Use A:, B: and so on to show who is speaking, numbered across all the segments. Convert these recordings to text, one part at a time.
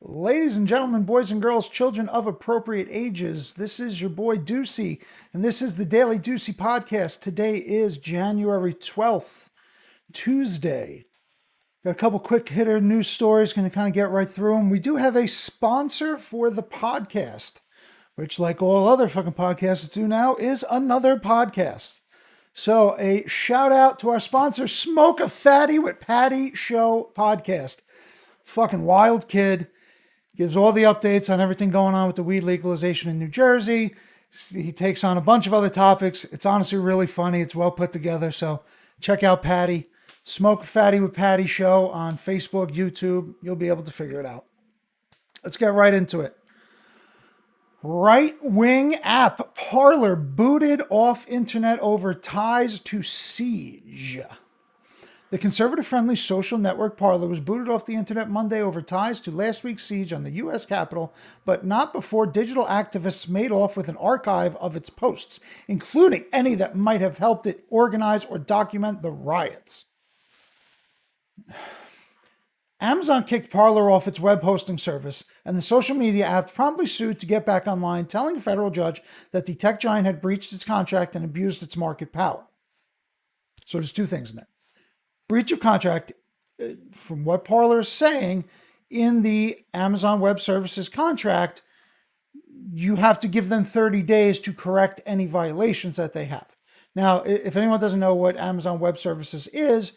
A: Ladies and gentlemen, boys and girls, children of appropriate ages, this is your boy Deucey, and this is the Daily Deucey Podcast. Today is January 12th, Tuesday. Got a couple quick hitter news stories, going to kind of get right through them. We do have a sponsor for the podcast, which, like all other fucking podcasts do now, is another podcast. So a shout out to our sponsor, Smoke a Fatty with Patty Show Podcast. Fucking wild kid. Gives all the updates on everything going on with the weed legalization in New Jersey. He takes on a bunch of other topics. It's honestly really funny. It's well put together. So check out Patty. Smoke a Fatty with Patty Show on Facebook, YouTube. You'll be able to figure it out. Let's get right into it. Right-wing app Parlor booted off internet over ties to siege. The conservative-friendly social network Parlor was booted off the internet Monday over ties to last week's siege on the U.S. Capitol, but not before digital activists made off with an archive of its posts, including any that might have helped it organize or document the riots. Amazon kicked Parlor off its web hosting service, and the social media app promptly sued to get back online, telling a federal judge that the tech giant had breached its contract and abused its market power. So there's two things in there. Breach of contract, from what Parlor is saying, in the Amazon Web Services contract, you have to give them 30 days to correct any violations that they have. Now, if anyone doesn't know what Amazon Web Services is,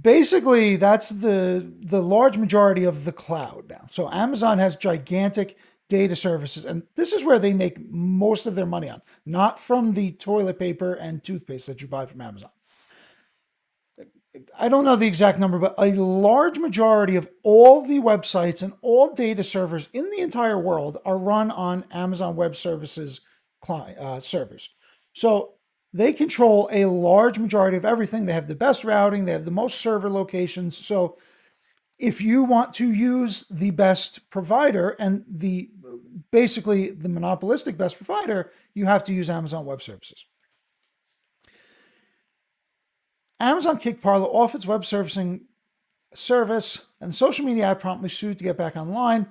A: basically that's the large majority of the cloud now. So Amazon has gigantic data services, and this is where they make most of their money on, not from the toilet paper and toothpaste that you buy from Amazon. I don't know the exact number, but a large majority of all the websites and all data servers in the entire world are run on Amazon Web Services servers. So they control a large majority of everything. They have the best routing. They have the most server locations. So if you want to use the best provider and basically the monopolistic best provider, you have to use Amazon Web Services. Amazon kicked Parlor off its web servicing service, and the social media app promptly sued to get back online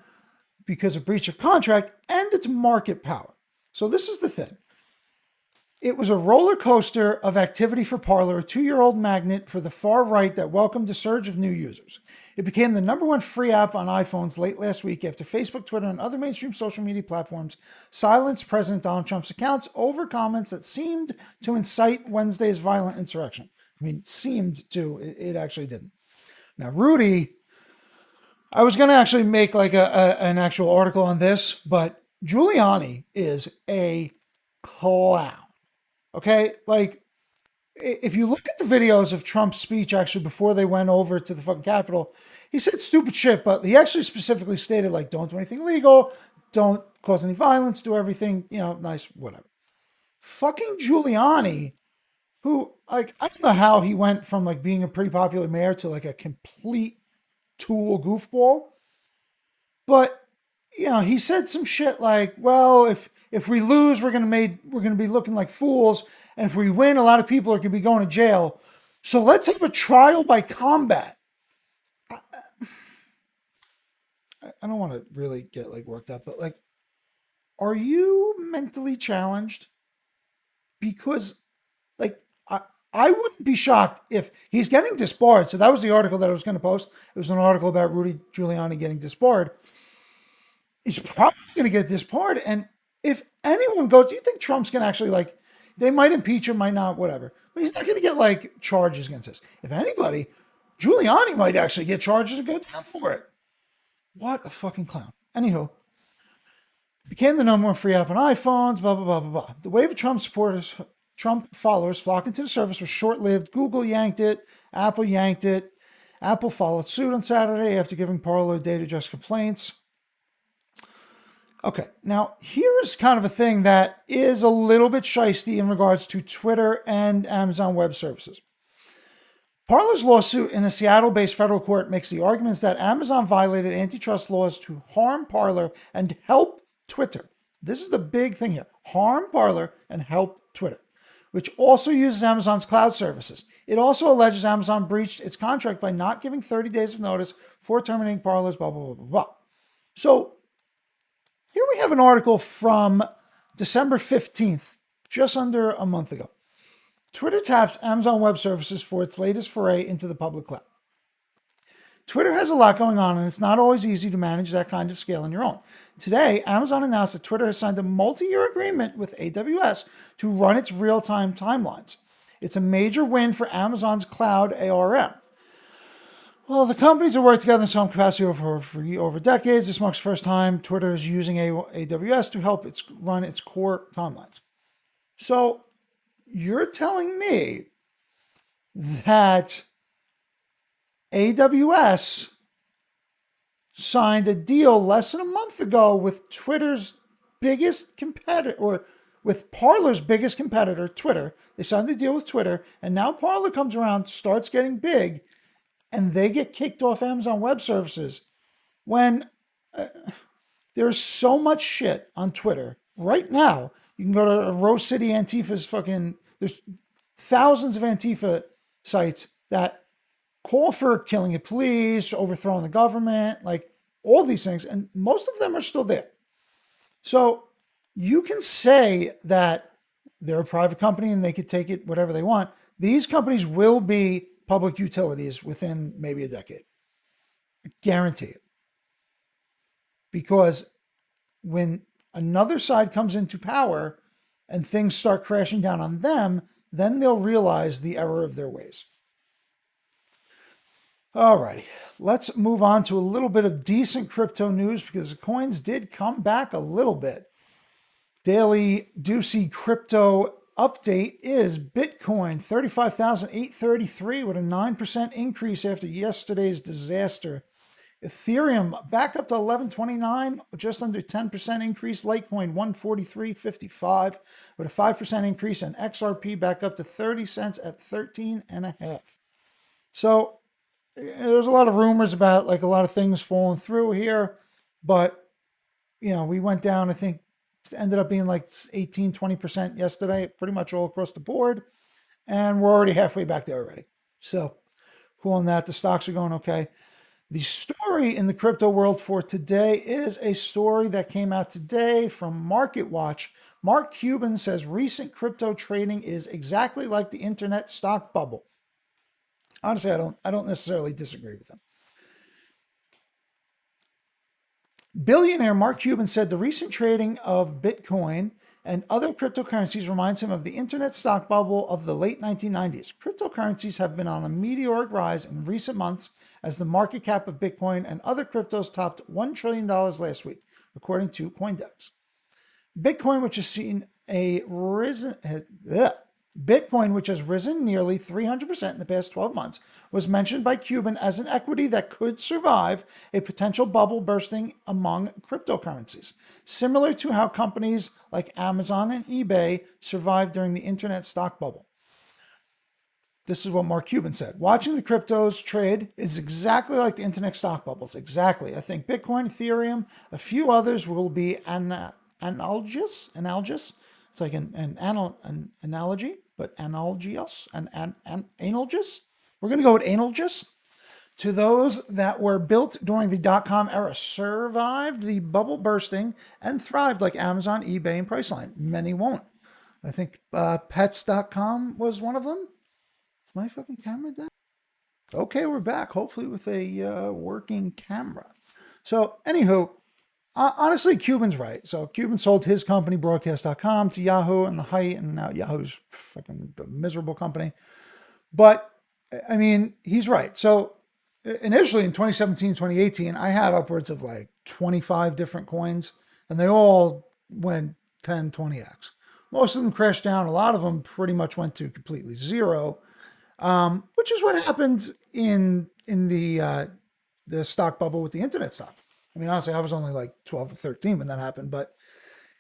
A: because of breach of contract and its market power. So this is the thing. It was a roller coaster of activity for Parlor, a 2-year-old magnet for the far right that welcomed a surge of new users. It became the #1 free app on iPhones late last week after Facebook, Twitter, and other mainstream social media platforms silenced President Donald Trump's accounts over comments that seemed to incite Wednesday's violent insurrection. I mean, seemed to, it actually didn't. Now, Rudy, I was going to actually make like an actual article on this, but Giuliani is a clown. Okay? Like, if you look at the videos of Trump's speech actually before they went over to the fucking Capitol, he said stupid shit, but he actually specifically stated, like, don't do anything illegal, don't cause any violence, do everything, nice, whatever. Fucking Giuliani, who, like, I don't know how he went from, like, being a pretty popular mayor to, like, a complete tool goofball. But, he said some shit like, well, if we lose, we're going to be looking like fools. And if we win, a lot of people are going to be going to jail. So let's have a trial by combat. I don't want to really get, like, worked up, but, like, are you mentally challenged? Because, like, I wouldn't be shocked if he's getting disbarred. So that was the article that I was going to post. It was an article about Rudy Giuliani getting disbarred. He's probably going to get disbarred. And if anyone goes, do you think Trump's going to actually, like, they might impeach him, might not, whatever. But he's not going to get, like, charges against this. If anybody, Giuliani might actually get charges and go down for it. What a fucking clown. Anywho, became the #1 free app on iPhones, blah, blah, blah, blah, blah. The wave of Trump followers flocking to the service was short-lived. Google yanked it. Apple yanked it. Apple followed suit on Saturday after giving Parlor data just complaints. Okay, now here's kind of a thing that is a little bit shisty in regards to Twitter and Amazon Web Services. Parler's lawsuit in a Seattle-based federal court makes the arguments that Amazon violated antitrust laws to harm Parler and help Twitter. This is the big thing here. Harm Parler and help Twitter, which also uses Amazon's cloud services. It also alleges Amazon breached its contract by not giving 30 days of notice for terminating Parler's blah, blah, blah, blah, blah. So here we have an article from December 15th, just under a month ago. Twitter taps Amazon Web Services for its latest foray into the public cloud. Twitter has a lot going on, and it's not always easy to manage that kind of scale on your own. Today, Amazon announced that Twitter has signed a multi-year agreement with AWS to run its real-time timelines. It's a major win for Amazon's cloud ARM. Well, the companies have worked together in some capacity over decades. This marks the first time Twitter is using AWS to help run its core timelines. So you're telling me that AWS signed a deal less than a month ago with Twitter's biggest competitor, or with Parlor's biggest competitor, Twitter. They signed the deal with Twitter, and now Parlor comes around, starts getting big, and they get kicked off Amazon Web Services when there's so much shit on Twitter right now. You can go to Rose City Antifa's there's thousands of Antifa sites that call for killing the police, overthrowing the government, like all these things, and most of them are still there. So you can say that they're a private company and they could take it whatever they want. These companies will be public utilities within maybe a decade. I guarantee it. Because when another side comes into power and things start crashing down on them, then they'll realize the error of their ways. Alrighty, let's move on to a little bit of decent crypto news because the coins did come back a little bit. Daily Deucey crypto update is Bitcoin 35,833 with a 9% increase after yesterday's disaster. Ethereum back up to 1129, just under 10% increase. Litecoin 143.55 with a 5% increase, and XRP back up to 30 cents at 13.5. So there's a lot of rumors about like a lot of things falling through here, but we went down, I think it ended up being like 18-20% yesterday, pretty much all across the board, and we're already halfway back there already. So cool on that. The stocks are going okay. The story in the crypto world for today is a story that came out today from MarketWatch. Mark Cuban says recent crypto trading is exactly like the internet stock bubble. Honestly, I don't necessarily disagree with him. Billionaire Mark Cuban said the recent trading of Bitcoin and other cryptocurrencies reminds him of the internet stock bubble of the late 1990s. Cryptocurrencies have been on a meteoric rise in recent months as the market cap of Bitcoin and other cryptos topped $1 trillion last week, according to CoinDesk. Bitcoin, which has risen nearly 300% in the past 12 months, was mentioned by Cuban as an equity that could survive a potential bubble bursting among cryptocurrencies, similar to how companies like Amazon and eBay survived during the internet stock bubble. This is what Mark Cuban said. Watching the cryptos trade is exactly like the internet stock bubbles. Exactly. I think Bitcoin, Ethereum, a few others will be analogous. It's like an analogy, but analogous, analogous. We're going to go with analogous to those that were built during the dot-com era, survived the bubble bursting, and thrived like Amazon, eBay, and Priceline. Many won't. I think pets.com was one of them. Is my fucking camera dead? Okay, we're back, hopefully with a working camera. So, anywho, honestly, Cuban's right. So Cuban sold his company, broadcast.com, to Yahoo and the height, and now Yahoo's fucking a miserable company. But, I mean, he's right. So initially in 2017, 2018, I had upwards of like 25 different coins, and they all went 10, 20x. Most of them crashed down. A lot of them pretty much went to completely zero, which is what happened in the stock bubble with the internet stock. I mean, honestly, I was only like 12 or 13 when that happened. But,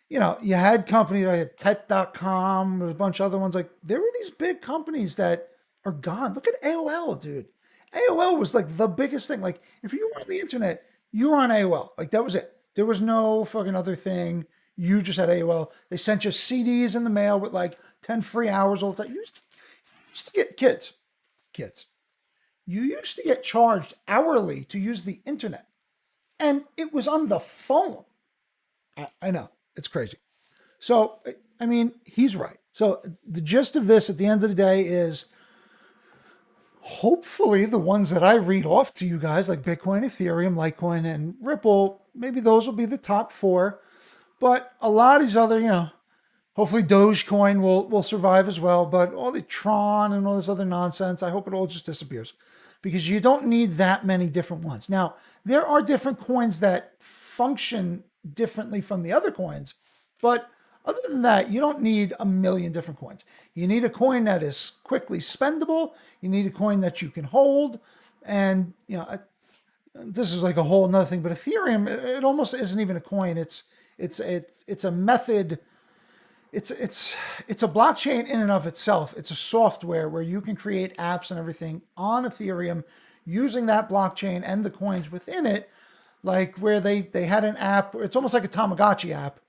A: you had companies like pet.com, there's a bunch of other ones. Like, there were these big companies that are gone. Look at AOL, dude. AOL was like the biggest thing. Like, if you were on the internet, you were on AOL. Like, that was it. There was no fucking other thing. You just had AOL. They sent you CDs in the mail with like 10 free hours all the time. You used to get kids. You used to get charged hourly to use the internet. And it was on the phone. I know, it's crazy. So, I mean, he's right. So, the gist of this at the end of the day is hopefully the ones that I read off to you guys, like Bitcoin, Ethereum, Litecoin, and Ripple, maybe those will be the top four. But a lot of these other, hopefully Dogecoin will survive as well. But all the Tron and all this other nonsense, I hope it all just disappears because you don't need that many different ones. Now, there are different coins that function differently from the other coins, but other than that, you don't need a million different coins. You need a coin that is quickly spendable. You need a coin that you can hold. And, this is like a whole nother thing, but Ethereum, it almost isn't even a coin. It's a method. It's a blockchain in and of itself. It's a software where you can create apps and everything on Ethereum using that blockchain and the coins within it. Like where they had an app, it's almost like a Tamagotchi app,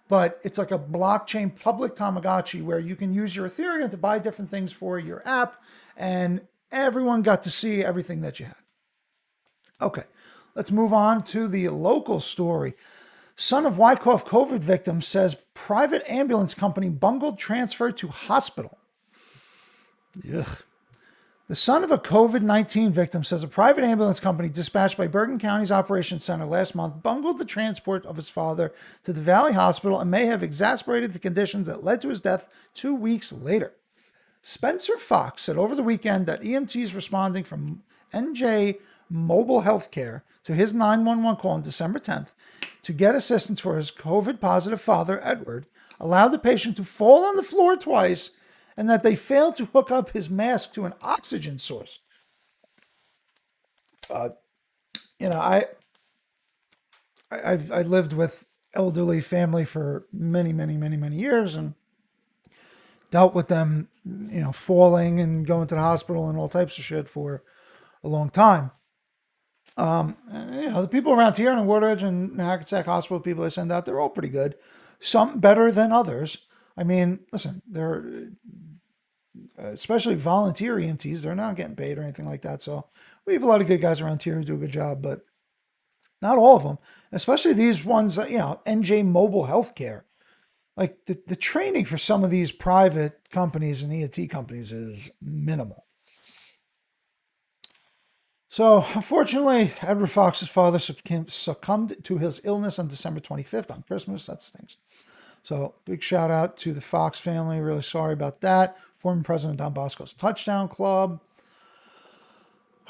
A: but it's like a blockchain public Tamagotchi where you can use your Ethereum to buy different things for your app, and everyone got to see everything that you had. Okay, let's move on to the local story. Son of Wyckoff COVID victim says private ambulance company bungled transfer to hospital. Ugh. The son of a COVID-19 victim says a private ambulance company dispatched by Bergen County's operations center last month bungled the transport of his father to the Valley Hospital and may have exacerbated the conditions that led to his death 2 weeks later. Spencer Fox said over the weekend that EMTs responding from NJ Mobile Healthcare to his 911 call on December 10th to get assistance for his COVID-positive father, Edward, allowed the patient to fall on the floor twice and that they failed to hook up his mask to an oxygen source. I lived with elderly family for many years and dealt with them, falling and going to the hospital and all types of shit for a long time. The people around here in Woodridge and Hackensack Hospital, people they send out, they're all pretty good. Some better than others. I mean, listen, they're especially volunteer EMTs. They're not getting paid or anything like that. So we have a lot of good guys around here who do a good job, but not all of them. Especially these ones, NJ Mobile Healthcare. Like the training for some of these private companies and EMT companies is minimal. So, unfortunately, Edward Fox's father succumbed to his illness on December 25th on Christmas. That stinks. So, big shout out to the Fox family. Really sorry about that. Former President Don Bosco's Touchdown Club.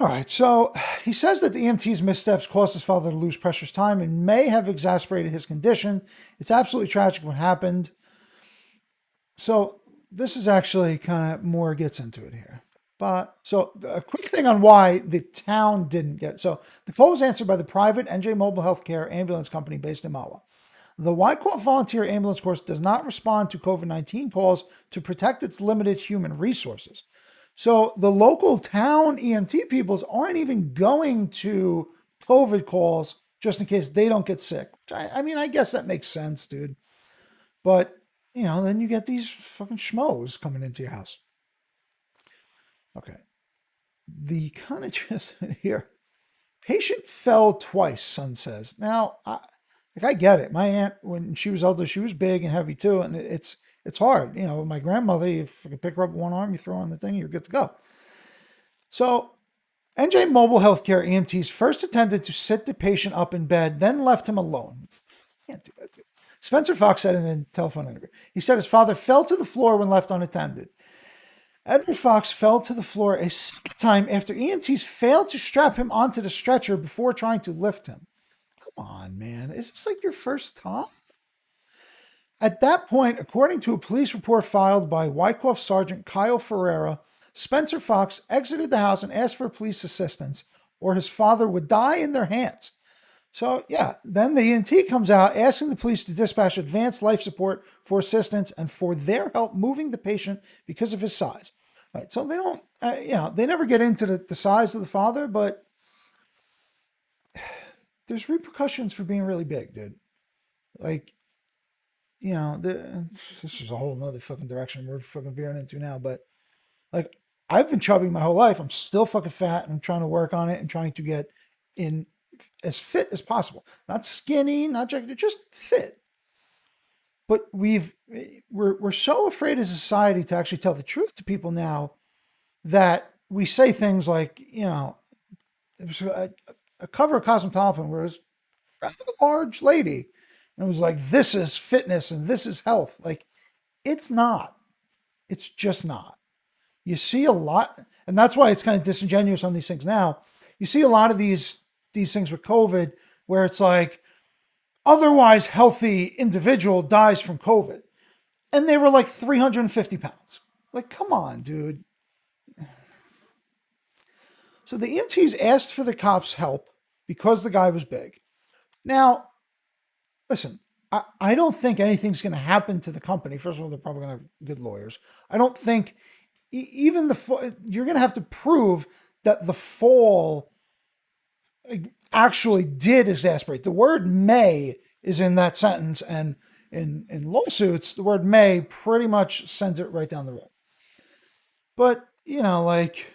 A: All right, so he says that the EMT's missteps caused his father to lose precious time and may have exacerbated his condition. It's absolutely tragic what happened. So, this is actually kind of more gets into it here. But so a quick thing on why the town didn't get. So the call was answered by the private NJ Mobile Healthcare ambulance company based in Mawa. The Wyckoff Volunteer Ambulance Corps does not respond to COVID-19 calls to protect its limited human resources. So the local town EMT peoples aren't even going to COVID calls just in case they don't get sick. I guess that makes sense, dude. But, then you get these fucking schmoes coming into your house. Okay. The kind of just here. Patient fell twice, son says. Now, I get it. My aunt, when she was older, she was big and heavy too, and it's hard. My grandmother, if you can pick her up with one arm, you throw on the thing, you're good to go. So, NJ Mobile Healthcare EMTs first attempted to sit the patient up in bed, then left him alone. Can't do that, dude. Spencer Fox said in a telephone interview. He said his father fell to the floor when left unattended. Edward Fox fell to the floor a second time after EMTs failed to strap him onto the stretcher before trying to lift him. Come on, man. Is this like your first time? At that point, according to a police report filed by Wyckoff Sergeant Kyle Ferreira, Spencer Fox exited the house and asked for police assistance, or his father would die in their hands. So, then the EMT comes out asking the police to dispatch advanced life support for assistance and for their help moving the patient because of his size. All right, so they don't, they never get into the size of the father, but there's repercussions for being really big, dude. Like, this is a whole nother fucking direction we're fucking veering into now, but I've been chubby my whole life. I'm still fucking fat and I'm trying to work on it and trying to get in as fit as possible. Not skinny, not jacked, just fit. But we're so afraid as a society to actually tell the truth to people now that we say things like, it was a cover of Cosmopolitan where it was a rather large lady. And it was like, this is fitness and this is health. Like, it's not. It's just not. You see a lot, and that's why it's kind of disingenuous on these things now. You see a lot of these things with COVID where it's like, otherwise healthy individual dies from COVID. And they were like 350 pounds. Like, come on, dude. So the EMTs asked for the cops' help because the guy was big. Now, listen, I don't think anything's going to happen to the company. First of all, they're probably going to have good lawyers. I don't think even you're going to have to prove that the fall actually did exasperate. The word may is in that sentence, and in lawsuits, the word may pretty much sends it right down the road. But, like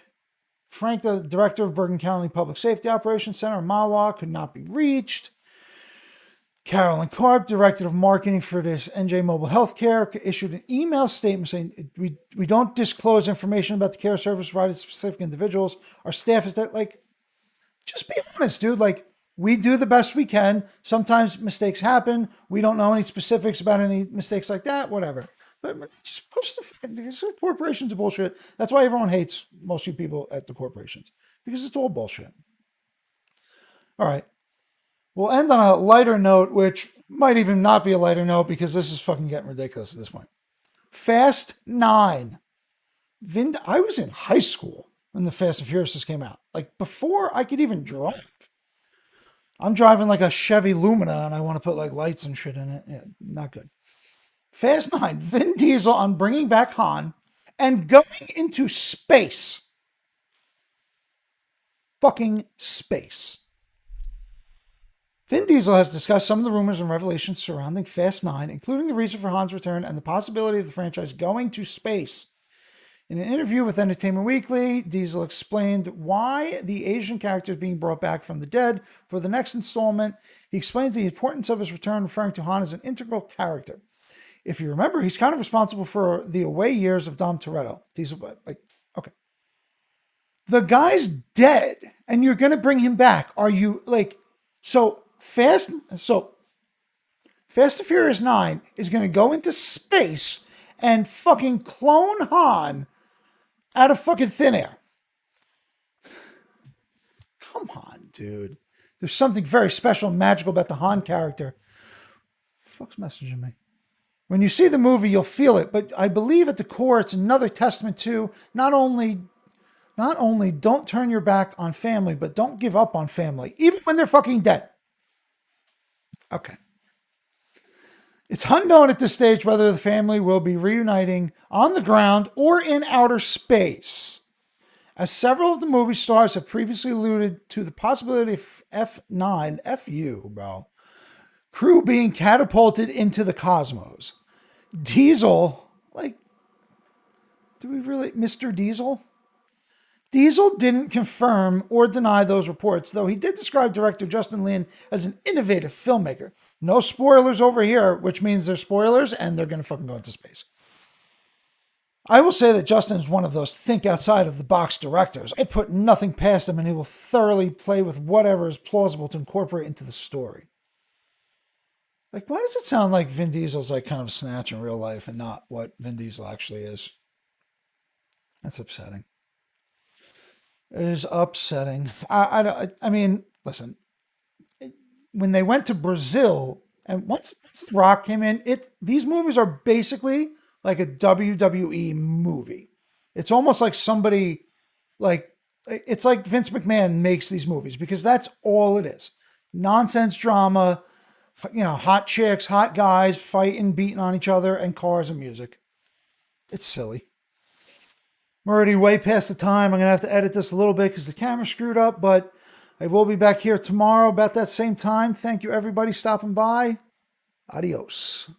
A: Frank, the director of Bergen County Public Safety Operations Center in Mahwah, could not be reached. Carolyn Karp, director of marketing for this NJ Mobile Healthcare, issued an email statement saying, we don't disclose information about the care service provided to specific individuals. Our staff is that, like, just be honest, dude. Like, we do the best we can. Sometimes mistakes happen. We don't know any specifics about any mistakes like that, whatever. But just push the corporations are bullshit. That's why everyone hates most of you people at the corporations, because it's all bullshit. All right. We'll end on a lighter note, which might even not be a lighter note because this is fucking getting ridiculous at this point. Fast 9. I was in high school when the Fast and Furious came out. Like, before I could even drive. I'm driving like a Chevy Lumina and I want to put like lights and shit in it. Yeah, not good. Fast 9. Vin Diesel on bringing back Han and going into space. Fucking space. Vin Diesel has discussed some of the rumors and revelations surrounding Fast 9, including the reason for Han's return and the possibility of the franchise going to space. In an interview with Entertainment Weekly, Diesel explained why the Asian character is being brought back from the dead for the next installment. He explains the importance of his return, referring to Han as an integral character. If you remember, he's kind of responsible for the away years of Dom Toretto. Diesel, like, okay. The guy's dead, and you're going to bring him back. Are you, like, so Fast and Furious 9 is going to go into space and fucking clone Han out of fucking thin air. Come on, dude. There's something very special and magical about the Han character. The fuck's messaging me? When you see the movie, you'll feel it, but I believe at the core it's another testament to not only don't turn your back on family, but don't give up on family, even when they're fucking dead. Okay. It's unknown at this stage whether the family will be reuniting on the ground or in outer space, as several of the movie stars have previously alluded to the possibility of F9, F-U, bro, crew being catapulted into the cosmos. Diesel, like, do we really, Mr. Diesel? Diesel didn't confirm or deny those reports, though he did describe director Justin Lin as an innovative filmmaker. No spoilers over here, which means there's spoilers and they're going to fucking go into space. I will say that Justin is one of those think outside of the box directors. I put nothing past him and he will thoroughly play with whatever is plausible to incorporate into the story. Like, why does it sound like Vin Diesel's like kind of a snatch in real life and not what Vin Diesel actually is? That's upsetting. It is upsetting. I mean, listen, when they went to Brazil and once The Rock came in, these movies are basically like a WWE movie. It's almost like somebody, like, it's like Vince McMahon makes these movies because that's all it is. Nonsense drama, hot chicks, hot guys fighting, beating on each other, and cars and music. It's silly. I'm already way past the time. I'm going to have to edit this a little bit because the camera screwed up, but I will be back here tomorrow about that same time. Thank you, everybody, stopping by. Adios.